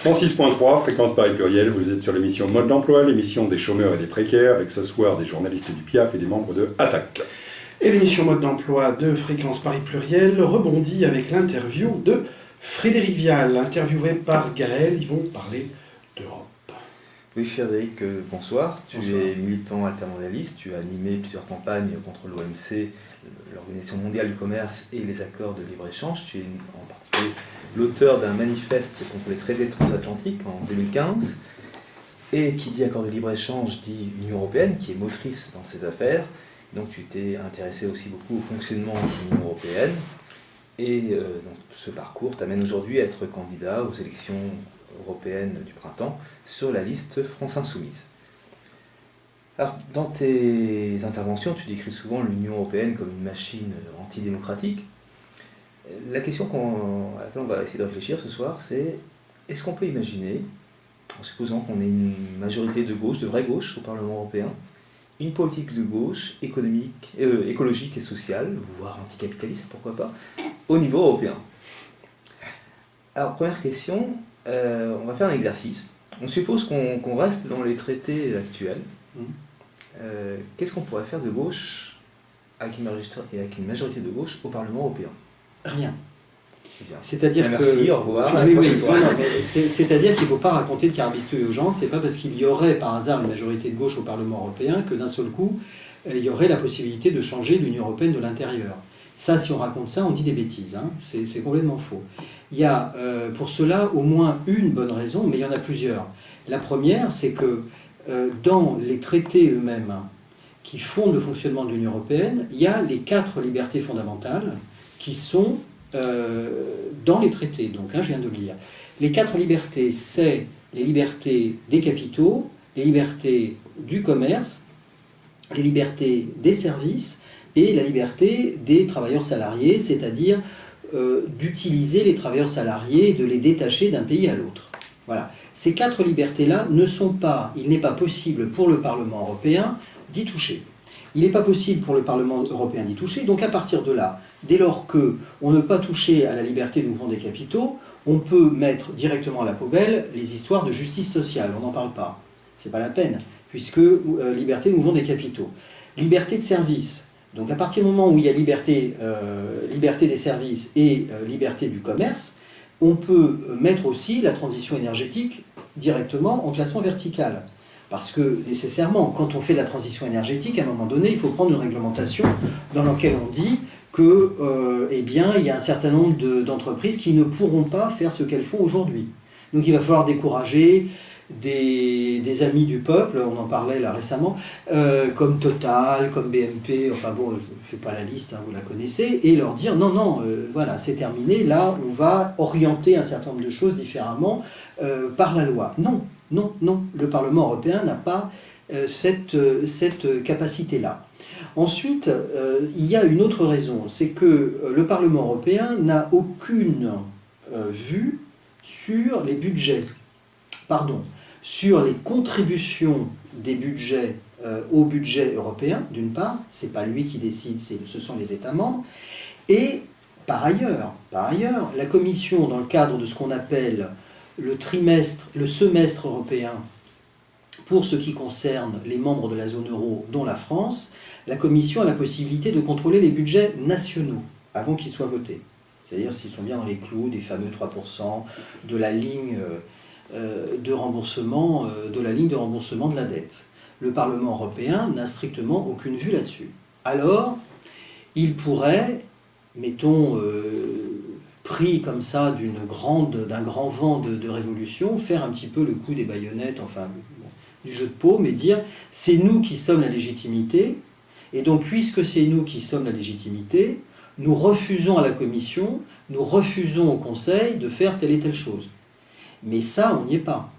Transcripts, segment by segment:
106.3, fréquence Paris pluriel, vous êtes sur l'émission Mode d'emploi, l'émission des chômeurs et des précaires, avec ce soir des journalistes du PIAF et des membres de Attaque. Et l'émission Mode d'emploi de fréquence Paris pluriel rebondit avec l'interview de Frédéric Vial, interviewé par Gaël. Ils vont parler d'Europe. Oui, Frédéric, bonsoir. Bonsoir. Tu es militant altermondialiste, tu as animé plusieurs campagnes contre l'OMC, l'Organisation mondiale du commerce et les accords de libre-échange. Tu es en particulier l'auteur d'un manifeste contre les traités transatlantiques en 2015. Et qui dit accord de libre-échange dit Union européenne, qui est motrice dans ces affaires. Donc tu t'es intéressé aussi beaucoup au fonctionnement de l'Union européenne. Et donc, ce parcours t'amène aujourd'hui à être candidat aux élections européennes du printemps sur la liste France Insoumise. Alors, dans tes interventions, tu décris souvent l'Union européenne comme une machine antidémocratique. La question à laquelle on va essayer de réfléchir ce soir, c'est est-ce qu'on peut imaginer, en supposant qu'on ait une majorité de gauche, de vraie gauche au Parlement européen, une politique de gauche écologique et sociale, voire anticapitaliste, pourquoi pas, au niveau européen? Alors, première question, on va faire un exercice. On suppose qu'on reste dans les traités actuels. Qu'est-ce qu'on pourrait faire de gauche avec une majorité de gauche au Parlement européen? Rien. Bien. C'est-à-dire Merci, que... au revoir. Ah, À la oui, prochaine oui. fois. Non, mais c'est-à-dire qu'il ne faut pas raconter de carabistouille aux gens. C'est pas parce qu'il y aurait par hasard une majorité de gauche au Parlement européen que d'un seul coup, il y aurait la possibilité de changer l'Union européenne de l'intérieur. Ça, si on raconte ça, on dit des bêtises. Hein. C'est complètement faux. Il y a pour cela au moins une bonne raison, mais il y en a plusieurs. La première, c'est que dans les traités eux-mêmes qui fondent le fonctionnement de l'Union européenne, il y a les 4 libertés fondamentales qui sont dans les traités. Donc, je viens de le dire. Les 4 libertés, c'est les libertés des capitaux, les libertés du commerce, les libertés des services et la liberté des travailleurs salariés, c'est-à-dire d'utiliser les travailleurs salariés et de les détacher d'un pays à l'autre. Voilà. Ces 4 libertés-là il n'est pas possible pour le Parlement européen d'y toucher. Il n'est pas possible pour le Parlement européen d'y toucher, donc à partir de là, dès lors qu'on ne peut pas toucher à la liberté de mouvement des capitaux, on peut mettre directement à la poubelle les histoires de justice sociale, on n'en parle pas. C'est pas la peine, puisque liberté de mouvement des capitaux. Liberté de service, donc à partir du moment où il y a liberté des services et liberté du commerce, on peut mettre aussi la transition énergétique directement en classement vertical. Parce que, nécessairement, quand on fait la transition énergétique, à un moment donné, il faut prendre une réglementation dans laquelle on dit que, il y a un certain nombre d'entreprises qui ne pourront pas faire ce qu'elles font aujourd'hui. Donc il va falloir décourager des amis du peuple, on en parlait là récemment, comme Total, comme BNP, enfin bon, je ne fais pas la liste, vous la connaissez, et leur dire non, voilà, c'est terminé, là on va orienter un certain nombre de choses différemment par la loi. Non, le Parlement européen n'a pas cette capacité-là. Ensuite, il y a une autre raison, c'est que le Parlement européen n'a aucune vue sur les budgets, sur les contributions des budgets au budget européen, d'une part, c'est pas lui qui décide, ce sont les États membres, et par ailleurs, la Commission, dans le cadre de ce qu'on appelle le semestre européen, pour ce qui concerne les membres de la zone euro, dont la France, la Commission a la possibilité de contrôler les budgets nationaux avant qu'ils soient votés. C'est-à-dire s'ils sont bien dans les clous des fameux 3% de la ligne de remboursement de la dette. Le Parlement européen n'a strictement aucune vue là-dessus. Alors, il pourrait, mettons, pris comme ça d'un grand vent de révolution, faire un petit peu le coup des baïonnettes, enfin du jeu de paume, et dire c'est nous qui sommes la légitimité, et donc puisque c'est nous qui sommes la légitimité, nous refusons à la Commission, nous refusons au Conseil de faire telle et telle chose. Mais ça, on n'y est pas.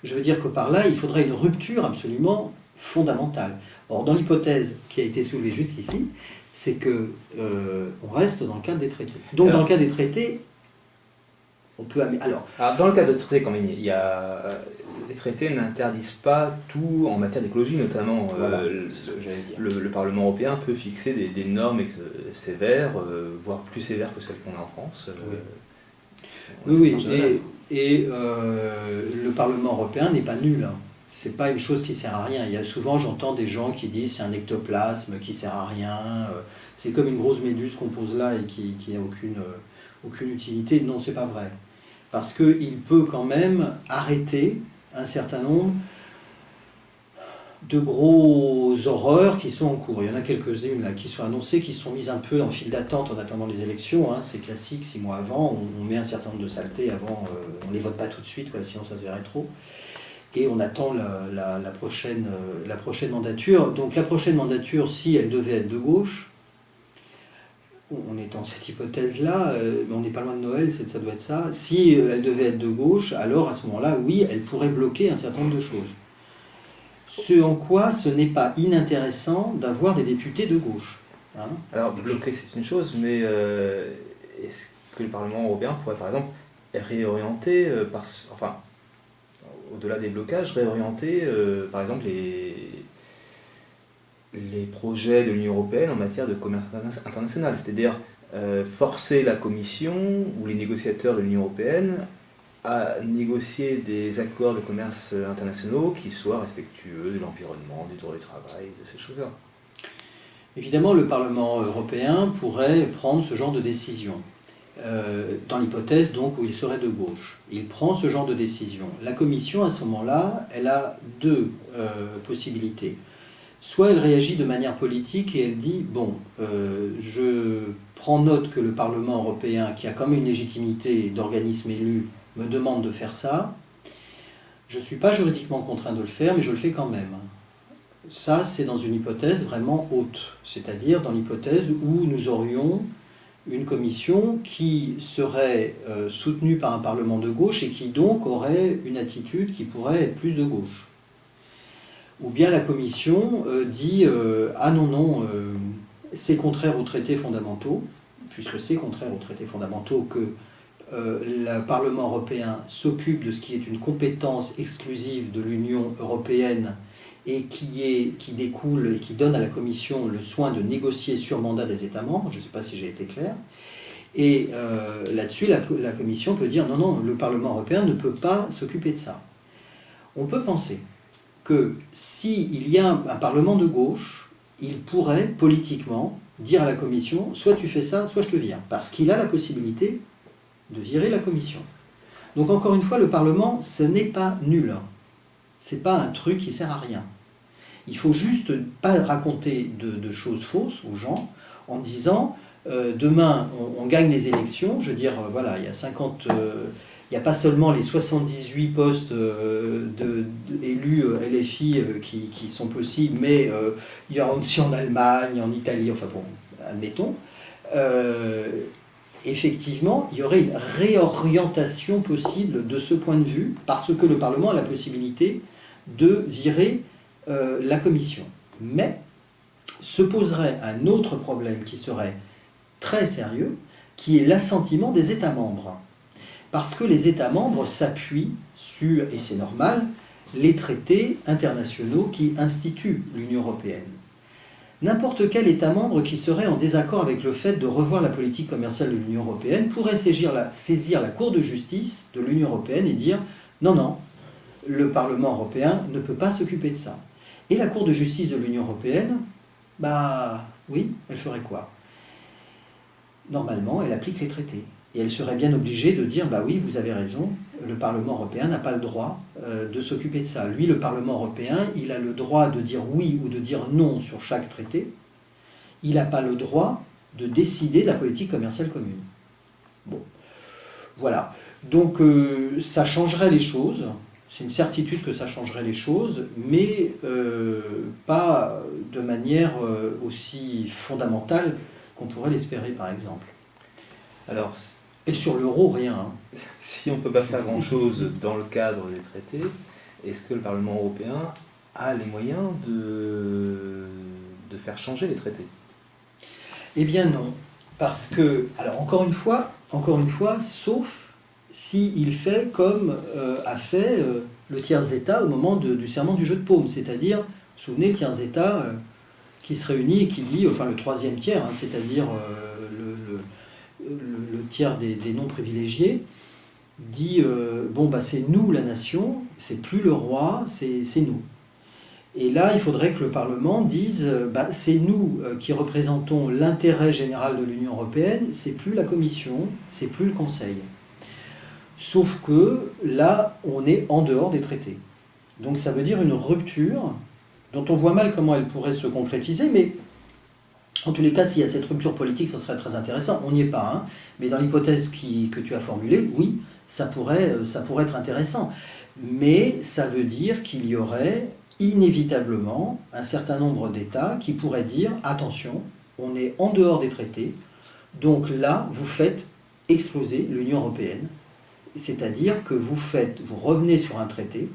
Je veux dire que par là, il faudrait une rupture absolument fondamentale. Or, dans l'hypothèse qui a été soulevée jusqu'ici, c'est que on reste dans le cadre des traités. Donc, dans le cadre des traités, on peut... Alors, dans le cadre des traités, quand même, les traités n'interdisent pas tout en matière d'écologie, notamment. Voilà, c'est ce que j'allais dire. Le Parlement européen peut fixer des normes sévères, voire plus sévères que celles qu'on a en France. Oui. Oui, en général. et le Parlement européen n'est pas nul. Hein. C'est pas une chose qui sert à rien. Il y a souvent, j'entends des gens qui disent c'est un ectoplasme qui sert à rien. C'est comme une grosse méduse qu'on pose là et qui n'a aucune utilité. Non, c'est pas vrai. Parce qu'il peut quand même arrêter un certain nombre de grosses horreurs qui sont en cours. Il y en a quelques-unes là qui sont annoncées, qui sont mises un peu en file d'attente en attendant les élections. Hein. C'est classique, 6 mois avant, on met un certain nombre de saletés avant, on ne les vote pas tout de suite, quoi, sinon ça se verrait trop. Et on attend la prochaine mandature. Donc la prochaine mandature, si elle devait être de gauche, on est dans cette hypothèse-là, mais on n'est pas loin de Noël, ça doit être ça. Si elle devait être de gauche, alors à ce moment-là, oui, elle pourrait bloquer un certain nombre de choses. Ce en quoi ce n'est pas inintéressant d'avoir des députés de gauche. Hein. Alors, bloquer, c'est une chose, mais est-ce que le Parlement européen pourrait, par exemple, réorienter, au-delà des blocages, réorienter, par exemple, les projets de l'Union européenne en matière de commerce international, c'est-à-dire forcer la Commission ou les négociateurs de l'Union européenne à négocier des accords de commerce internationaux qui soient respectueux de l'environnement, du droit du travail, de ces choses-là. Évidemment, le Parlement européen pourrait prendre ce genre de décision, dans l'hypothèse donc où il serait de gauche. Il prend ce genre de décision. La Commission, à ce moment-là, elle a deux possibilités. Soit elle réagit de manière politique et elle dit « Bon, je prends note que le Parlement européen, qui a quand même une légitimité d'organisme élu, me demande de faire ça. Je ne suis pas juridiquement contraint de le faire, mais je le fais quand même. » Ça, c'est dans une hypothèse vraiment haute, c'est-à-dire dans l'hypothèse où nous aurions une commission qui serait soutenue par un Parlement de gauche et qui donc aurait une attitude qui pourrait être plus de gauche. Ou bien la Commission dit ah non, c'est contraire aux traités fondamentaux, puisque c'est contraire aux traités fondamentaux que le Parlement européen s'occupe de ce qui est une compétence exclusive de l'Union européenne et qui découle et qui donne à la Commission le soin de négocier sur mandat des États membres. Je ne sais pas si j'ai été clair. Et là-dessus, la Commission peut dire non, le Parlement européen ne peut pas s'occuper de ça. On peut penser que s'il y a un Parlement de gauche, il pourrait politiquement dire à la Commission soit tu fais ça, soit je te vire, parce qu'il a la possibilité de virer la Commission. Donc encore une fois, le Parlement, ce n'est pas nul. C'est pas un truc qui sert à rien. Il faut juste pas raconter de choses fausses aux gens en disant demain on gagne les élections, je veux dire voilà, il y a 50 il n'y a pas seulement les 78 postes élus LFI qui sont possibles, mais il y a aussi en Allemagne, en Italie, enfin bon, admettons. Effectivement, il y aurait une réorientation possible de ce point de vue, parce que le Parlement a la possibilité de virer la Commission. Mais se poserait un autre problème qui serait très sérieux, qui est l'assentiment des États membres. Parce que les États membres s'appuient sur, et c'est normal, les traités internationaux qui instituent l'Union européenne. N'importe quel État membre qui serait en désaccord avec le fait de revoir la politique commerciale de l'Union européenne pourrait saisir la Cour de justice de l'Union européenne et dire « Non, le Parlement européen ne peut pas s'occuper de ça. » Et la Cour de justice de l'Union européenne, bah oui, elle ferait quoi? Normalement, elle applique les traités. Et elle serait bien obligée de dire, bah oui, vous avez raison, le Parlement européen n'a pas le droit de s'occuper de ça. Lui, le Parlement européen, il a le droit de dire oui ou de dire non sur chaque traité. Il n'a pas le droit de décider de la politique commerciale commune. Bon, voilà. Donc, ça changerait les choses. C'est une certitude que ça changerait les choses, mais pas de manière aussi fondamentale qu'on pourrait l'espérer, par exemple. Alors, et sur l'euro, rien. Hein. Si on ne peut pas faire grand-chose dans le cadre des traités, est-ce que le Parlement européen a les moyens de faire changer les traités? Eh bien non. Parce que, alors encore une fois, sauf s'il fait comme a fait le tiers-État au moment du serment du jeu de paume. C'est-à-dire, vous vous souvenez, le tiers-État qui se réunit et qui dit, enfin le troisième tiers, hein, c'est-à-dire le tiers des non-privilégiés, dit bon, bah, c'est nous la nation, c'est plus le roi, c'est nous. Et là, il faudrait que le Parlement dise bah, c'est nous qui représentons l'intérêt général de l'Union européenne, c'est plus la Commission, c'est plus le Conseil. Sauf que là, on est en dehors des traités. Donc ça veut dire une rupture dont on voit mal comment elle pourrait se concrétiser, mais en tous les cas, s'il y a cette rupture politique, ça serait très intéressant. On n'y est pas, hein, mais dans l'hypothèse que tu as formulée, oui, ça pourrait être intéressant. Mais ça veut dire qu'il y aurait inévitablement un certain nombre d'États qui pourraient dire « Attention, on est en dehors des traités, donc là, vous faites exploser l'Union européenne. » C'est-à-dire que vous revenez sur un traité,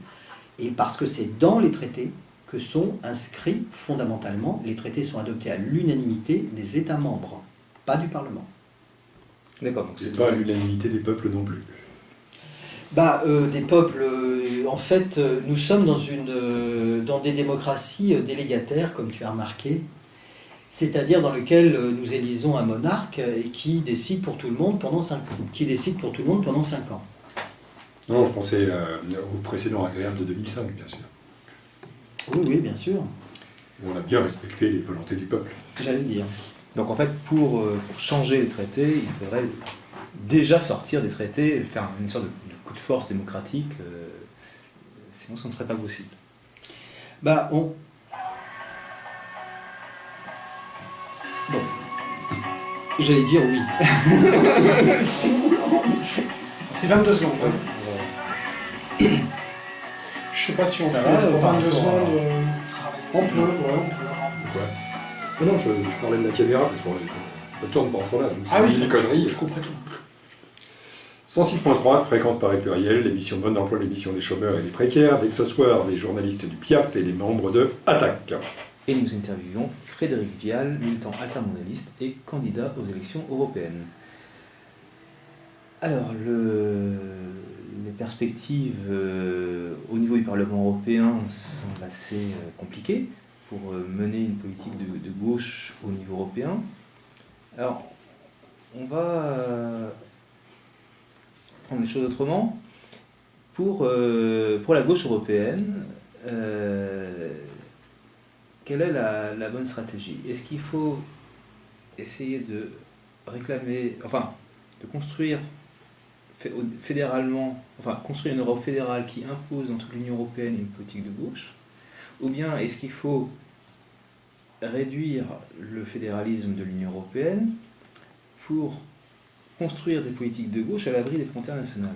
et parce que c'est dans les traités que sont inscrits fondamentalement, les traités sont adoptés à l'unanimité des États membres, pas du Parlement. D'accord, donc C'est pas à l'unanimité des peuples non plus. Bah, des peuples, en fait, nous sommes dans des démocraties délégataires, comme tu as remarqué, c'est-à-dire dans lesquelles nous élisons un monarque et qui décide pour tout le monde pendant 5 ans. Non, je pensais au précédent agréable de 2005, bien sûr, Oui, oui, bien sûr, où on a bien respecté les volontés du peuple. j'allais le dire. Donc en fait, pour changer les traités, il faudrait déjà sortir des traités, faire une sorte de coup de force démocratique, sinon ça ne serait pas possible. Bah, Bon. J'allais dire oui. C'est 22 secondes. Hein. Je sais pas si on Ça fait va, pour par 22 rapport secondes. à- On peut, ouais, on peut. Pourquoi? Non, je parlais de la caméra, parce que ça tourne pendant ce temps-là, donc Ah oui, c'est c'est une connerie. Je comprends tout. 106.3, fréquence par pluriel, l'émission Mode d'emploi, l'émission des chômeurs et des précaires, dès que ce soir, des journalistes du PIAF et des membres de Attaque. Et nous interviewons Frédéric Vial, militant altermondialiste et candidat aux élections européennes. Alors, les perspectives au niveau du Parlement européen semblent assez compliquées pour mener une politique de gauche au niveau européen. Alors, on va prendre les choses autrement. Pour la gauche européenne, quelle est la bonne stratégie? Est-ce qu'il faut essayer de réclamer, enfin, de construire fédéralement, enfin, construire une Europe fédérale qui impose dans toute l'Union européenne une politique de gauche? Ou bien est-ce qu'il faut réduire le fédéralisme de l'Union européenne pour construire des politiques de gauche à l'abri des frontières nationales?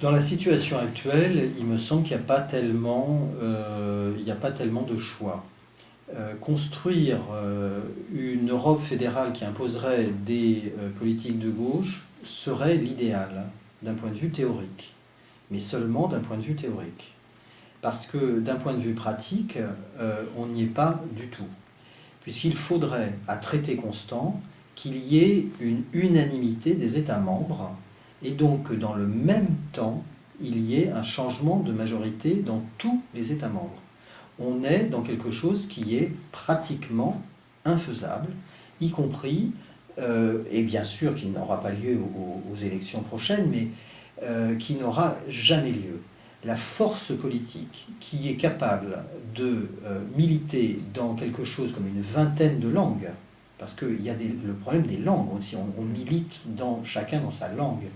Dans la situation actuelle, il me semble qu'il n'y a pas tellement de choix. Construire une Europe fédérale qui imposerait des politiques de gauche serait l'idéal d'un point de vue théorique, mais seulement d'un point de vue théorique. Parce que d'un point de vue pratique, on n'y est pas du tout. Puisqu'il faudrait, à traité constant, qu'il y ait une unanimité des États membres, et donc que dans le même temps, il y ait un changement de majorité dans tous les États membres. On est dans quelque chose qui est pratiquement infaisable, y compris, et bien sûr qui n'aura pas lieu aux élections prochaines, mais qui n'aura jamais lieu. La force politique qui est capable de militer dans quelque chose comme une vingtaine de langues, parce qu'il y a le problème des langues aussi, on milite chacun dans sa langue,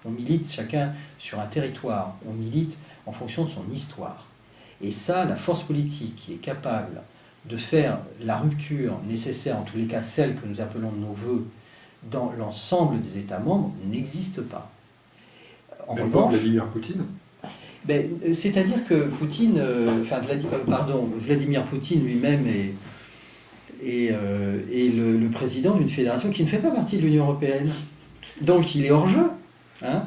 on milite chacun sur un territoire, on milite en fonction de son histoire. Et ça, la force politique qui est capable de faire la rupture nécessaire, en tous les cas celle que nous appelons de nos voeux, dans l'ensemble des États membres, n'existe pas. En Même revanche, pas Vladimir Poutine. c'est-à-dire que Poutine, Vladimir Poutine lui-même est le président d'une fédération qui ne fait pas partie de l'Union européenne. Donc il est hors jeu. Hein,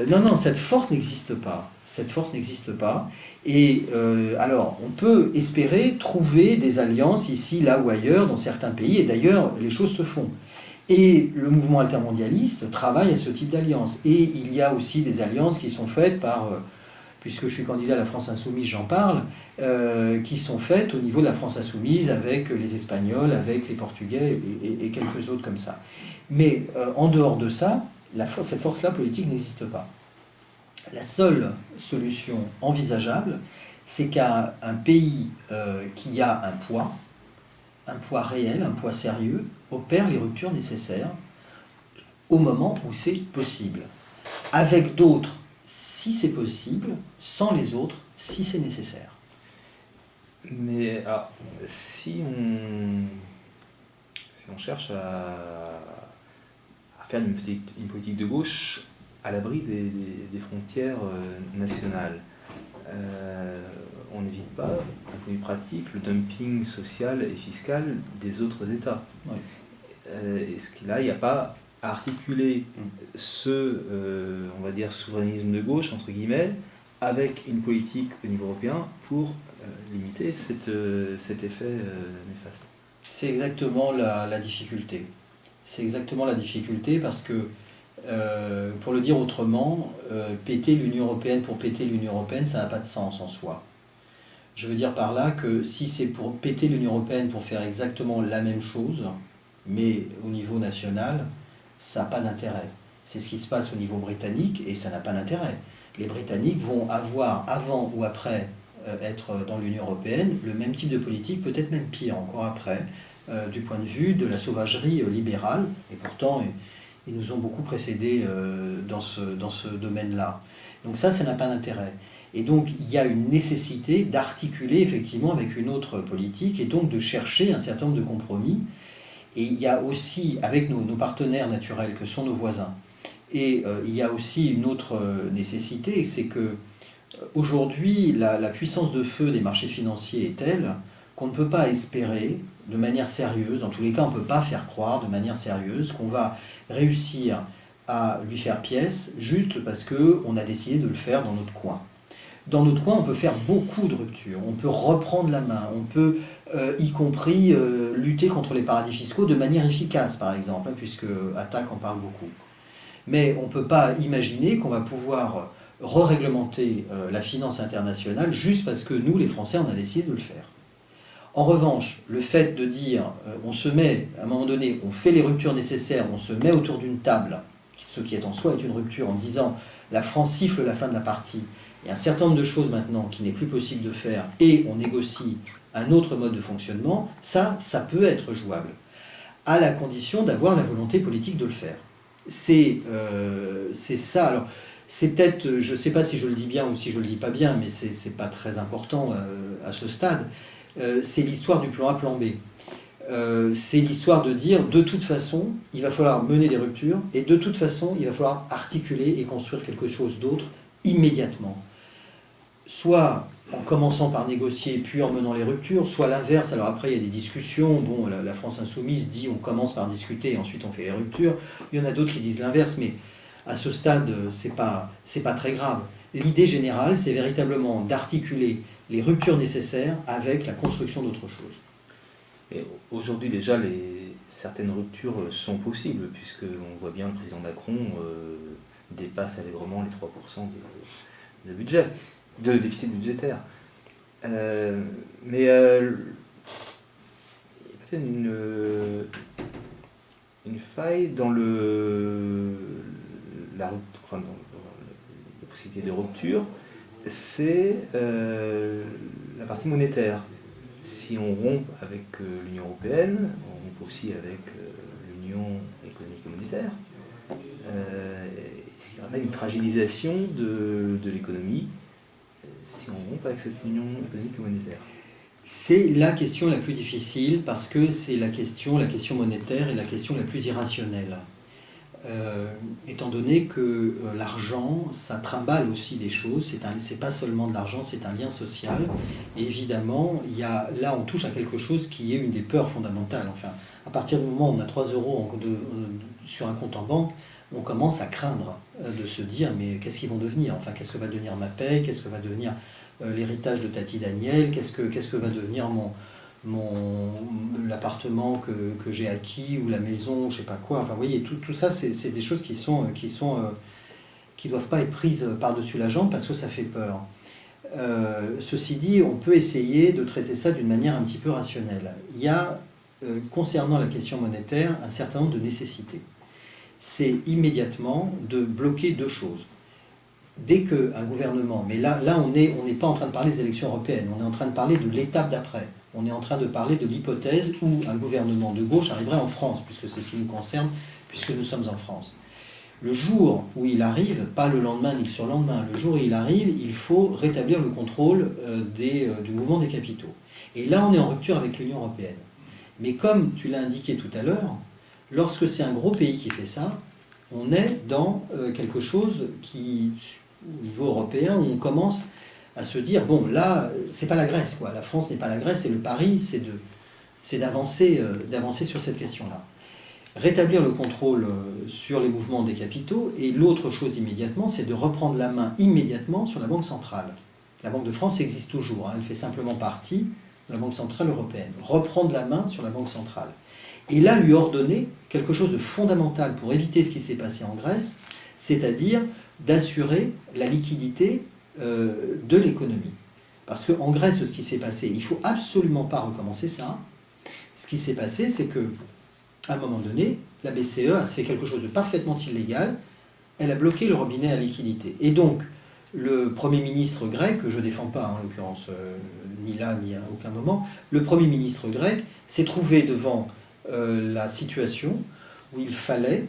non, cette force n'existe pas. Cette force n'existe pas. Et alors, on peut espérer trouver des alliances ici, là ou ailleurs, dans certains pays. Et d'ailleurs, les choses se font. Et le mouvement altermondialiste travaille à ce type d'alliance. Et il y a aussi des alliances qui sont faites par, puisque je suis candidat à la France Insoumise, j'en parle, qui sont faites au niveau de la France Insoumise avec les Espagnols, avec les Portugais et quelques autres comme ça. Mais en dehors de ça, cette force-là politique n'existe pas. La seule solution envisageable, c'est qu'un pays qui a un poids réel, un poids sérieux, opère les ruptures nécessaires au moment où c'est possible. Avec d'autres, si c'est possible, sans les autres, si c'est nécessaire. Mais alors, si on cherche à faire une politique de gauche à l'abri des frontières nationales, on n'évite pas, d'un point de vue pratique, le dumping social et fiscal des autres États. Oui. Est-ce qu'il n'y a pas à articuler ce, on va dire, souverainisme de gauche, entre guillemets, avec une politique au niveau européen pour limiter cet effet néfaste? C'est exactement la difficulté. C'est exactement la difficulté parce que, pour le dire autrement, péter l'Union européenne pour péter l'Union européenne, ça n'a pas de sens en soi. Je veux dire par là que si c'est pour péter l'Union européenne pour faire exactement la même chose, mais au niveau national, ça n'a pas d'intérêt. C'est ce qui se passe au niveau britannique et ça n'a pas d'intérêt. Les Britanniques vont avoir, avant ou après être dans l'Union européenne, le même type de politique, peut-être même pire encore après, du point de vue de la sauvagerie libérale, et pourtant ils nous ont beaucoup précédés dans ce domaine-là. Donc ça n'a pas d'intérêt. Et donc il y a une nécessité d'articuler effectivement avec une autre politique, et donc de chercher un certain nombre de compromis. Et il y a aussi, avec nos partenaires naturels que sont nos voisins, et il y a aussi une autre nécessité, c'est que aujourd'hui la puissance de feu des marchés financiers est telle qu'on ne peut pas espérer de manière sérieuse, en tous les cas on ne peut pas faire croire de manière sérieuse qu'on va réussir à lui faire pièce juste parce qu'on a décidé de le faire dans notre coin. Dans notre coin, on peut faire beaucoup de ruptures, on peut reprendre la main, on peut y compris lutter contre les paradis fiscaux de manière efficace, par exemple, puisque Attac en parle beaucoup. Mais on ne peut pas imaginer qu'on va pouvoir re-réglementer la finance internationale juste parce que nous, les Français, on a décidé de le faire. En revanche, le fait de dire, on se met, à un moment donné, on fait les ruptures nécessaires, on se met autour d'une table, ce qui est en soi est une rupture, en disant, la France siffle la fin de la partie, et un certain nombre de choses maintenant qui n'est plus possible de faire, et on négocie un autre mode de fonctionnement, ça peut être jouable, à la condition d'avoir la volonté politique de le faire. C'est ça. Alors, c'est peut-être, je ne sais pas si je le dis bien ou si je le dis pas bien, mais c'est pas très important à ce stade. C'est l'histoire du plan A, plan B. C'est l'histoire de dire, de toute façon, il va falloir mener des ruptures, et de toute façon, il va falloir articuler et construire quelque chose d'autre immédiatement. Soit en commençant par négocier, puis en menant les ruptures, soit l'inverse. Alors après, il y a des discussions. Bon, la France insoumise dit on commence par discuter et ensuite on fait les ruptures. Il y en a d'autres qui disent l'inverse, mais à ce stade, c'est pas très grave. L'idée générale, c'est véritablement d'articuler les ruptures nécessaires avec la construction d'autre chose. Et aujourd'hui, déjà, certaines ruptures sont possibles, puisqu'on voit bien le président Macron dépasse allègrement les 3% de budget, de déficit budgétaire. Mais il y a peut-être une faille dans la possibilité de rupture, c'est la partie monétaire. Si on rompt avec l'Union européenne, on rompt aussi avec l'Union économique et monétaire, est-ce qu'il y aurait une fragilisation de l'économie si on rompt avec cette Union économique et monétaire? C'est la question la plus difficile parce que c'est la question monétaire est la question la plus irrationnelle. Étant donné que l'argent, ça trimballe aussi des choses, c'est pas seulement de l'argent, c'est un lien social. Et évidemment, là on touche à quelque chose qui est une des peurs fondamentales. Enfin, à partir du moment où on a 3 euros sur un compte en banque, on commence à craindre de se dire mais qu'est-ce qu'ils vont devenir? Enfin, qu'est-ce que va devenir ma paye? Qu'est-ce que va devenir l'héritage de Tati Daniel? Qu'est-ce que va devenir l'appartement que j'ai acquis ou la maison, je sais pas quoi. Enfin, vous voyez, tout ça, c'est des choses qui doivent pas être prises par-dessus la jambe parce que ça fait peur. Ceci dit, on peut essayer de traiter ça d'une manière un petit peu rationnelle. Il y a, concernant la question monétaire, un certain nombre de nécessités. c'est immédiatement de bloquer deux choses. Dès qu'un gouvernement, mais là on n'est pas en train de parler des élections européennes, on est en train de parler de l'étape d'après. On est en train de parler de l'hypothèse où un gouvernement de gauche arriverait en France, puisque c'est ce qui nous concerne, puisque nous sommes en France. Le jour où il arrive, pas le lendemain ni le surlendemain, le jour où il arrive, il faut rétablir le contrôle du mouvement des capitaux. Et là, on est en rupture avec l'Union européenne. Mais comme tu l'as indiqué tout à l'heure, lorsque c'est un gros pays qui fait ça, on est dans quelque chose qui, au niveau européen, où on commence à se dire, bon, là, c'est pas la Grèce, quoi. La France n'est pas la Grèce, et le pari, c'est d'avancer sur cette question-là. Rétablir le contrôle sur les mouvements des capitaux, et l'autre chose immédiatement, c'est de reprendre la main immédiatement sur la Banque centrale. La Banque de France existe toujours, hein, elle fait simplement partie de la Banque centrale européenne. Reprendre la main sur la Banque centrale. Et là, lui ordonner quelque chose de fondamental pour éviter ce qui s'est passé en Grèce, c'est-à-dire d'assurer la liquidité de l'économie. Parce qu'en Grèce, ce qui s'est passé, il ne faut absolument pas recommencer ça. Ce qui s'est passé, c'est que à un moment donné, la BCE a fait quelque chose de parfaitement illégal. Elle a bloqué le robinet à liquidité. Et donc, le Premier ministre grec, que je ne défends pas en l'occurrence, ni là ni à aucun moment, le Premier ministre grec s'est trouvé devant la situation où il fallait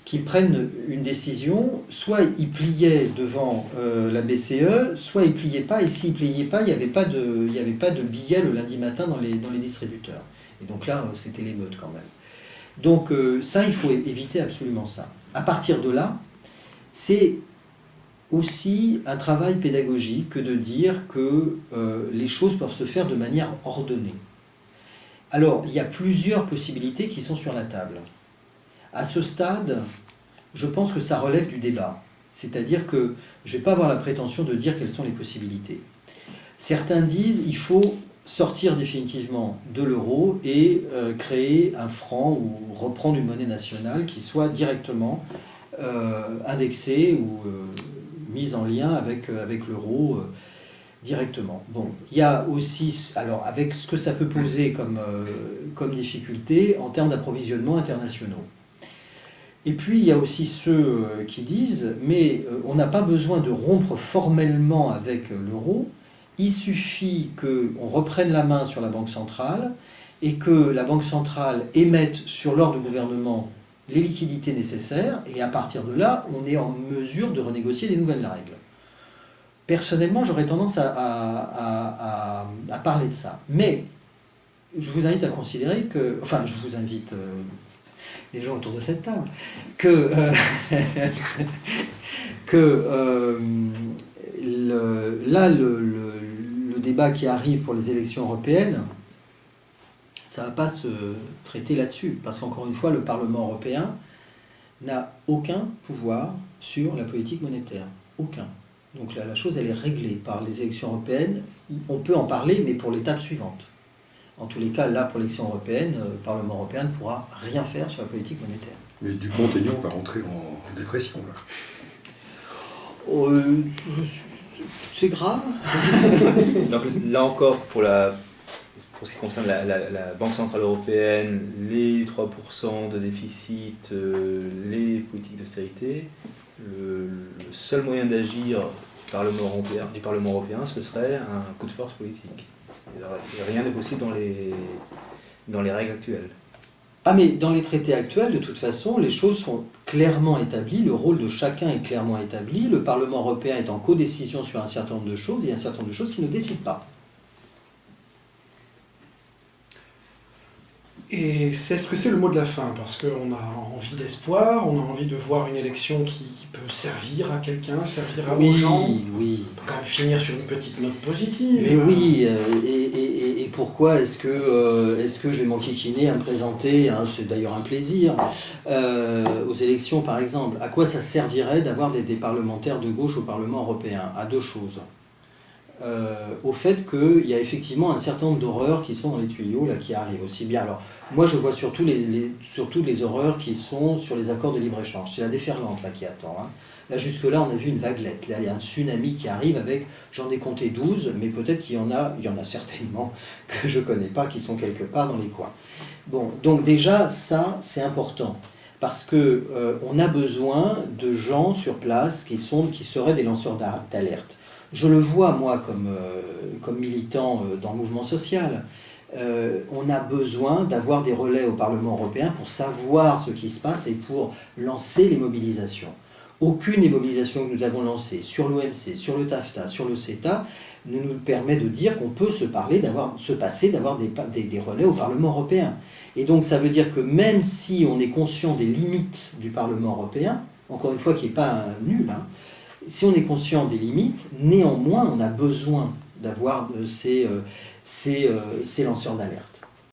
qu'il prenne une décision, soit il pliait devant la BCE, soit il ne pliait pas, et s'il ne pliait pas, il n'y avait pas de billets le lundi matin dans les distributeurs. Et donc là, c'était l'émeute quand même. Donc ça, il faut éviter absolument ça. À partir de là, c'est aussi un travail pédagogique que de dire que les choses peuvent se faire de manière ordonnée. Alors, il y a plusieurs possibilités qui sont sur la table. À ce stade, je pense que ça relève du débat. C'est-à-dire que je ne vais pas avoir la prétention de dire quelles sont les possibilités. Certains disent qu'il faut sortir définitivement de l'euro et créer un franc ou reprendre une monnaie nationale qui soit directement indexée ou mise en lien avec l'euro directement. Bon, il y a aussi, alors avec ce que ça peut poser comme difficulté en termes d'approvisionnement internationaux. Et puis il y a aussi ceux qui disent, mais on n'a pas besoin de rompre formellement avec l'euro, il suffit qu'on reprenne la main sur la Banque centrale et que la Banque centrale émette sur l'ordre du gouvernement les liquidités nécessaires, et à partir de là, on est en mesure de renégocier des nouvelles règles. Personnellement, j'aurais tendance à parler de ça. Mais je vous invite à considérer que... Enfin, je vous invite, les gens autour de cette table, le débat qui arrive pour les élections européennes, ça ne va pas se traiter là-dessus. Parce qu'encore une fois, le Parlement européen n'a aucun pouvoir sur la politique monétaire. Aucun. Donc là, la chose, elle est réglée par les élections européennes. On peut en parler, mais pour l'étape suivante. En tous les cas, là, pour l'élection européenne, le Parlement européen ne pourra rien faire sur la politique monétaire. Mais Dupont-Aignan va rentrer en dépression, là. C'est grave. Donc, là encore, pour ce qui concerne la Banque Centrale Européenne, les 3% de déficit, les politiques d'austérité, le seul moyen d'agir du Parlement européen, ce serait un coup de force politique. Rien n'est possible dans les règles actuelles. Ah, mais dans les traités actuels, de toute façon, les choses sont clairement établies, le rôle de chacun est clairement établi, le Parlement européen est en codécision sur un certain nombre de choses, et il y a un certain nombre de choses qui ne décident pas. Et est-ce que c'est le mot de la fin? Parce qu'on a envie d'espoir, on a envie de voir une élection qui peut servir à quelqu'un, servir aux gens. Oui. On peut quand même finir sur une petite note positive. Mais oui, et pourquoi est-ce que je vais m'enquiquiner à me présenter, hein, c'est d'ailleurs un plaisir, aux élections par exemple. À quoi ça servirait d'avoir des parlementaires de gauche au Parlement européen? À deux choses. Au fait qu'il y a effectivement un certain nombre d'horreurs qui sont dans les tuyaux, là, qui arrivent aussi bien. Alors, moi, je vois surtout les horreurs qui sont sur les accords de libre-échange. C'est la déferlante, là, qui attend. Hein. Là, jusque-là, on a vu une vaguelette. Là, il y a un tsunami qui arrive avec, j'en ai compté 12, mais peut-être qu'il y en a certainement que je ne connais pas, qui sont quelque part dans les coins. Bon, donc déjà, ça, c'est important. parce que on a besoin de gens sur place qui seraient des lanceurs d'alerte. Je le vois, moi, comme militant dans le mouvement social. On a besoin d'avoir des relais au Parlement européen pour savoir ce qui se passe et pour lancer les mobilisations. Aucune des mobilisations que nous avons lancées sur l'OMC, sur le TAFTA, sur le CETA, ne nous permet de dire qu'on peut se passer d'avoir des relais au Parlement européen. Et donc ça veut dire que même si on est conscient des limites du Parlement européen, encore une fois qui n'est pas nul, hein, si on est conscient des limites, néanmoins on a besoin d'avoir ces lanceurs d'alerte.